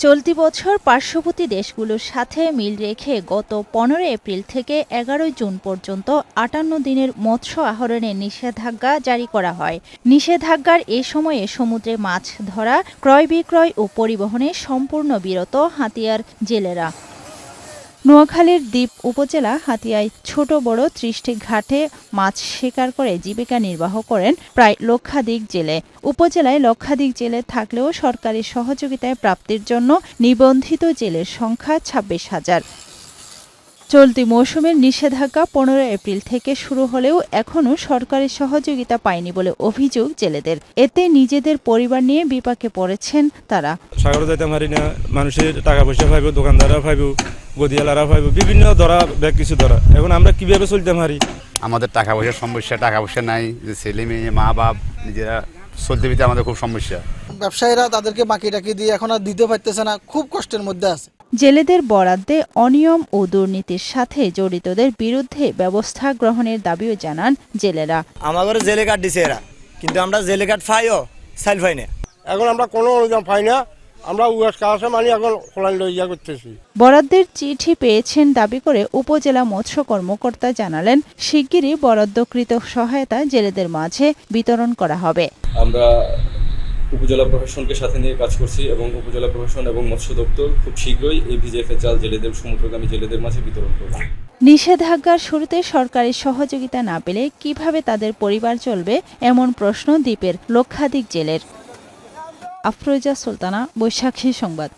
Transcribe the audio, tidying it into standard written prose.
চলতি বছর পার্শ্ববর্তী দেশগুলোর সাথে মিল রেখে গত ১৫ এপ্রিল থেকে ১১ জুন পর্যন্ত ৫৮ দিনের মৎস্য আহরণের নিষেধাজ্ঞা জারি করা হয়। নিষেধাজ্ঞার এ সময়ে সমুদ্রে মাছ ধরা, ক্রয় বিক্রয় ও পরিবহনে সম্পূর্ণ বিরত হাতিয়ার জেলেরা। নোয়াখালীর দ্বীপ উপজেলা হাতিয়ায় ছোট বড় ৩০টি ঘাটে মাছ শিকার করে জীবিকা নির্বাহ করেন প্রায় লক্ষাধিক জেলে। উপজেলায় লক্ষাধিক জেলে থাকলেও সরকারি সহযোগিতায় প্রাপ্তির জন্য নিবন্ধিত জেলের সংখ্যা ২৬,০০০। চলতি মৌসুমের নিষেধাজ্ঞা ১৫ এপ্রিল থেকে শুরু হলেও এখনও সরকারি সহযোগিতা পায়নি বলে অভিযোগ জেলেদের। এতে নিজেদের পরিবার নিয়ে বিপাকে পড়েছেন তারা। সাগরে যাইতে পারি না, মানুষের টাকা পয়সা পাইব, দোকানদাররা পাইব, গদিয়ালারা পাইব, বিভিন্ন ধরা ব্যাগ কিছু ধরা। এখন আমরা কিভাবে চলতে পারি? আমাদের টাকা পয়সার সমস্যা, টাকা পয়সা নাই, যে ছেলে মেয়ে মা বাপ নিজেরা চলতে ফিরতে আমাদের খুব সমস্যা। ব্যবসায়ীরা তাদেরকে বাকি টাকি দিয়ে এখন আর দিতে পারতেছে না, খুব কষ্টের মধ্যে আছে। জেলেদের বরাদ্দে অনিয়ম ও দুর্নীতির সাথে জড়িতদের বিরুদ্ধে ব্যবস্থা গ্রহণের দাবিও জানান জেলেরা। আমাদের জেলে কার্ড দিছে এরা, কিন্তু আমরা জেলে কার্ড পাইও সাইল পাই না। এখন আমরা কোনো অনুদান পাই না, আমরা উয়াস কাছে মানে এখন খোলাই লইয়া করতেছি। বরাদ্দের চিঠি পেয়েছেন দাবি করে উপজেলা মৎস্য কর্মকর্তা জানালেন, শিগগিরই বরাদ্দকৃত সহায়তা জেলেদের মাঝে বিতরণ করা হবে। আমরা উপজেলা প্রশাসনকে সাথে নিয়ে কাজ করছি এবং উপজেলা প্রশাসন এবং মৎস্য দপ্তর খুব শীঘ্রই এই ভিজিএফের জাল জেলেদের, সমুদ্রগামী জেলেদের মাঝে বিতরণ করবে। নিষেধাজ্ঞার শুরুতে সরকারি সহযোগিতা না পেলে কিভাবে তাদের পরিবার চলবে, এমন প্রশ্ন দ্বীপের লক্ষাধিক জেলের। আফরোজা সুলতানা, বৈশাখী সংবাদ।